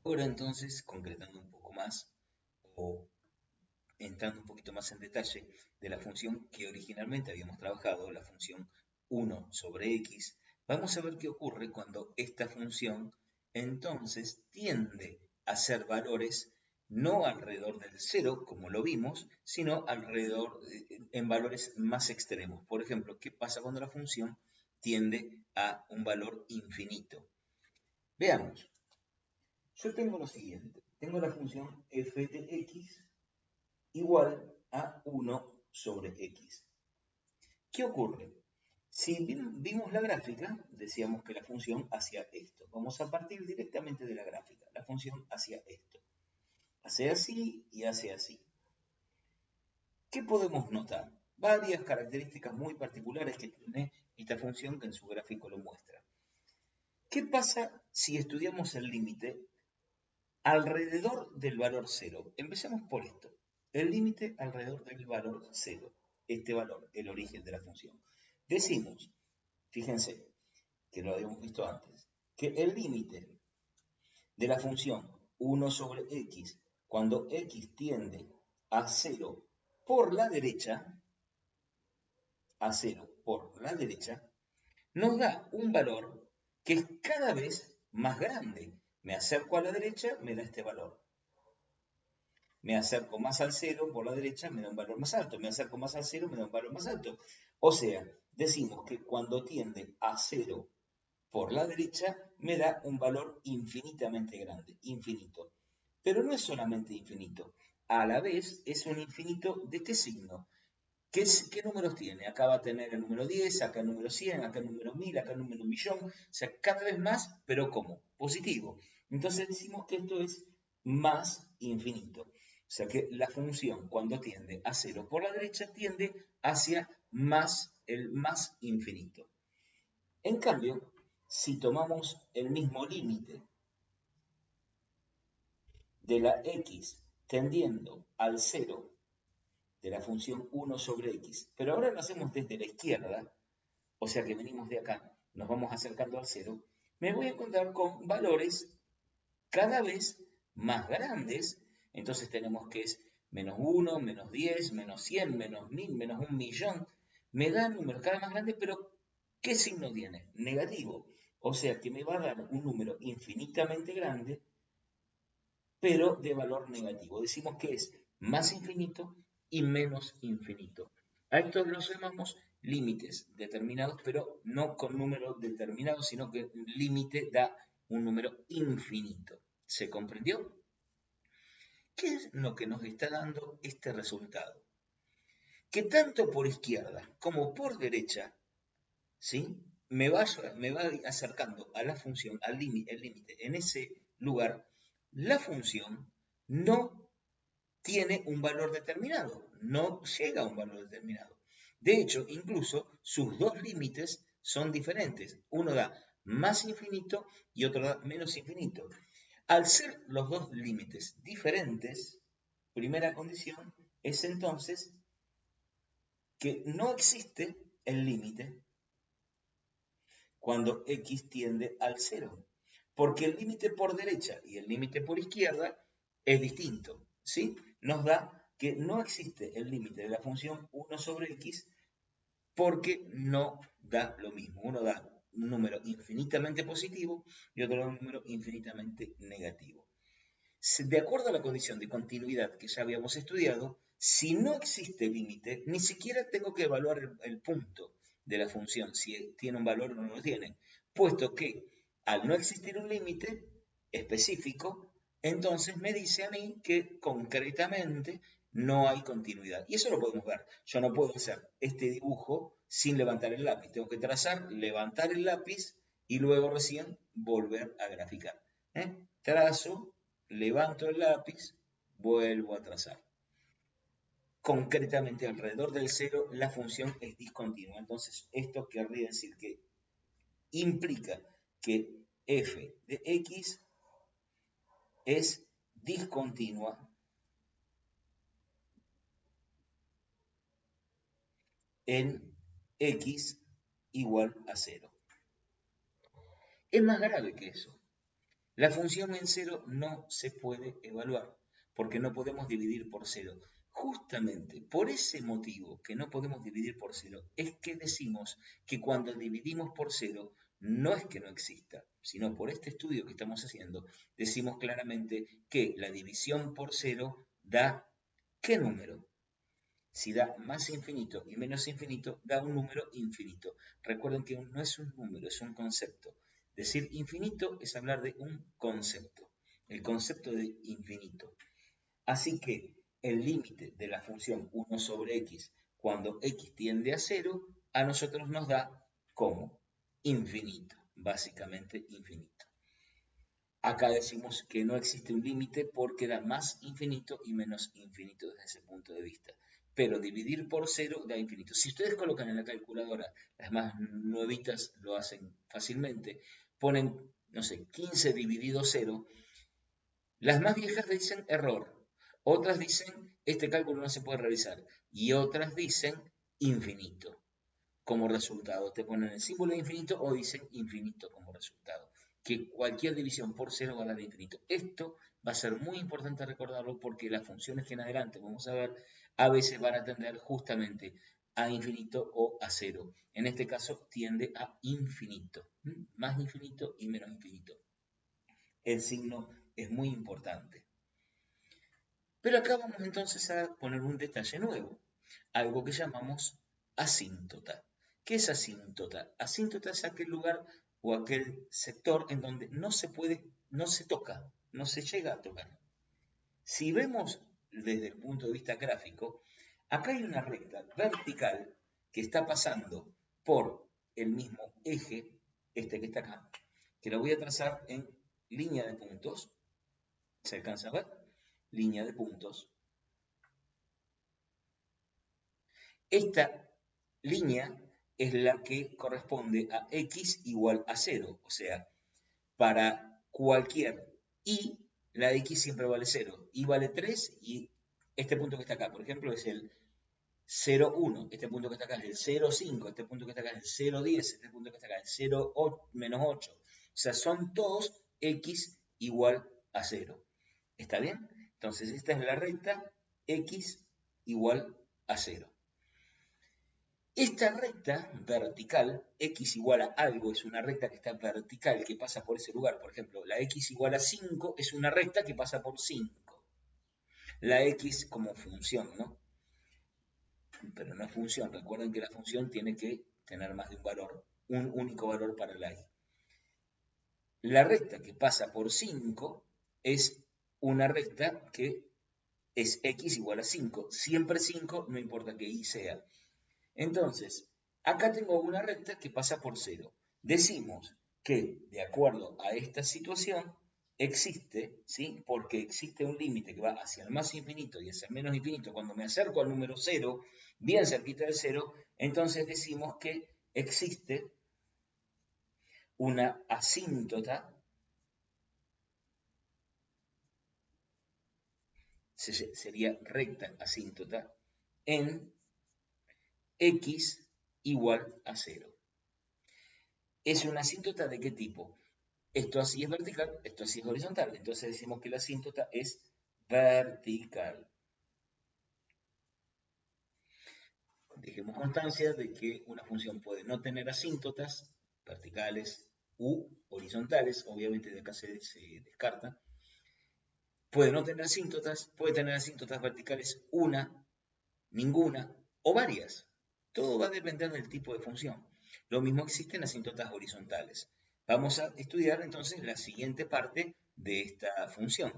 Ahora entonces, concretando un poco más o entrando un poquito más en detalle de la función que originalmente habíamos trabajado, la función 1 sobre x, vamos a ver qué ocurre cuando esta función entonces tiende a ser valores no alrededor del cero, como lo vimos, sino alrededor en valores más extremos. Por ejemplo, ¿qué pasa cuando la función tiende a un valor infinito? Veamos. Yo tengo lo siguiente. Tengo la función f de x igual a 1 sobre x. ¿Qué ocurre? Si vimos la gráfica, decíamos que la función hacía esto. Vamos a partir directamente de la gráfica. La función hacía esto. Hace así y hace así. ¿Qué podemos notar? Varias características muy particulares que tiene esta función que en su gráfico lo muestra. ¿Qué pasa si estudiamos el límite alrededor del valor cero? Empecemos por esto. El límite alrededor del valor cero. Este valor, el origen de la función. Decimos, fíjense, que lo habíamos visto antes, que el límite de la función 1 sobre x, cuando x tiende a cero por la derecha, a cero por la derecha, nos da un valor que es cada vez más grande. Me acerco a la derecha, me da este valor. Me acerco más al cero por la derecha, me da un valor más alto. Me acerco más al cero, me da un valor más alto. O sea, decimos que cuando tiende a cero por la derecha, me da un valor infinitamente grande, infinito. Pero no es solamente infinito, a la vez es un infinito de qué signo. ¿Qué números tiene? Acá va a tener el número 10, acá el número 100, acá el número 1000, acá el número millón. O sea, cada vez más, pero ¿cómo? Positivo. Entonces decimos que esto es más infinito. O sea que la función cuando tiende a cero por la derecha tiende hacia más, el más infinito. En cambio, si tomamos el mismo límite de la x tendiendo al cero de la función 1 sobre x, pero ahora lo hacemos desde la izquierda, o sea que venimos de acá, nos vamos acercando al cero, me voy a encontrar con valores cada vez más grandes. Entonces tenemos que es menos 1, menos 10, menos 100, menos 1000, menos un millón. Me da números cada vez más grandes, pero ¿qué signo tiene? Negativo. O sea que me va a dar un número infinitamente grande, pero de valor negativo. Decimos que es más infinito y menos infinito. A estos los llamamos límites determinados, pero no con número determinado, sino que el límite da un número infinito. ¿Se comprendió? ¿Qué es lo que nos está dando este resultado? Que tanto por izquierda como por derecha, ¿sí? Me va acercando a la función, al límite, el límite. En ese lugar, la función no tiene un valor determinado, no llega a un valor determinado. De hecho, incluso sus dos límites son diferentes. Uno da más infinito y otro da menos infinito. Al ser los dos límites diferentes, primera condición es entonces que no existe el límite cuando x tiende al cero, porque el límite por derecha y el límite por izquierda es distinto, ¿sí? Nos da que no existe el límite de la función 1 sobre x porque no da lo mismo. Uno da un número infinitamente positivo y otro da un número infinitamente negativo. De acuerdo a la condición de continuidad que ya habíamos estudiado, si no existe límite, ni siquiera tengo que evaluar el punto de la función, si tiene un valor o no lo tiene, puesto que al no existir un límite específico, entonces me dice a mí que concretamente no hay continuidad. Y eso lo podemos ver. Yo no puedo hacer este dibujo sin levantar el lápiz. Tengo que trazar, levantar el lápiz y luego recién volver a graficar. Trazo, levanto el lápiz, vuelvo a trazar. Concretamente alrededor del cero la función es discontinua. Entonces esto querría decir que implica que f de x es discontinua en x igual a cero. Es más grave que eso. La función en cero no se puede evaluar porque no podemos dividir por cero. Justamente por ese motivo que no podemos dividir por cero es que decimos que cuando dividimos por cero no es que no exista, sino por este estudio que estamos haciendo, decimos claramente que la división por cero da ¿qué número? Si da más infinito y menos infinito, da un número infinito. Recuerden que no es un número, es un concepto. Decir infinito es hablar de un concepto, el concepto de infinito. Así que el límite de la función 1 sobre x cuando x tiende a 0, a nosotros nos da como infinito, básicamente infinito. Acá decimos que no existe un límite porque da más infinito y menos infinito desde ese punto de vista. Pero dividir por cero da infinito. Si ustedes colocan en la calculadora, las más nuevitas lo hacen fácilmente, ponen, no sé, 15 dividido 0, las más viejas dicen error, otras dicen este cálculo no se puede realizar y otras dicen infinito como resultado. Te ponen el símbolo de infinito o dicen infinito como resultado. Que cualquier división por cero va a dar infinito. Esto va a ser muy importante recordarlo porque las funciones que en adelante vamos a ver a veces van a tender justamente a infinito o a cero. En este caso tiende a infinito. Más infinito y menos infinito. El signo es muy importante. Pero acá vamos entonces a poner un detalle nuevo, algo que llamamos asíntota. ¿Qué es asíntota? Asíntota es aquel lugar o aquel sector en donde no se puede, no se toca, no se llega a tocar. Si vemos desde el punto de vista gráfico, acá hay una recta vertical que está pasando por el mismo eje, este que está acá, que lo voy a trazar en línea de puntos. ¿Se alcanza a ver? Línea de puntos. Esta línea es la que corresponde a x igual a 0. O sea, para cualquier y, la x siempre vale 0. Y vale 3 y este punto que está acá, por ejemplo, es el 0,1. Este punto que está acá es el 0,5. Este punto que está acá es el 0,10. Este punto que está acá es el 0,8, menos 8. O sea, son todos x igual a 0. ¿Está bien? Entonces, esta es la recta x igual a 0. Esta recta vertical, x igual a algo, es una recta que está vertical, que pasa por ese lugar. Por ejemplo, la x igual a 5 es una recta que pasa por 5. La x como función, ¿no? Pero no es función. Recuerden que la función tiene que tener más de un valor, un único valor para la y. La recta que pasa por 5 es una recta que es x igual a 5. Siempre 5, no importa que y sea. Entonces, acá tengo una recta que pasa por 0. Decimos que, de acuerdo a esta situación, existe, ¿sí? Porque existe un límite que va hacia el más infinito y hacia el menos infinito. Cuando me acerco al número 0, bien cerquita del 0, entonces decimos que existe una asíntota, sería recta asíntota, en x igual a 0. ¿Es una asíntota de qué tipo? Esto así es vertical, esto así es horizontal. Entonces decimos que la asíntota es vertical. Dejemos constancia de que una función puede no tener asíntotas verticales u horizontales. Obviamente de acá se descarta. Puede no tener asíntotas, puede tener asíntotas verticales una, ninguna o varias. Todo va a depender del tipo de función. Lo mismo existe en asíntotas horizontales. Vamos a estudiar entonces la siguiente parte de esta función.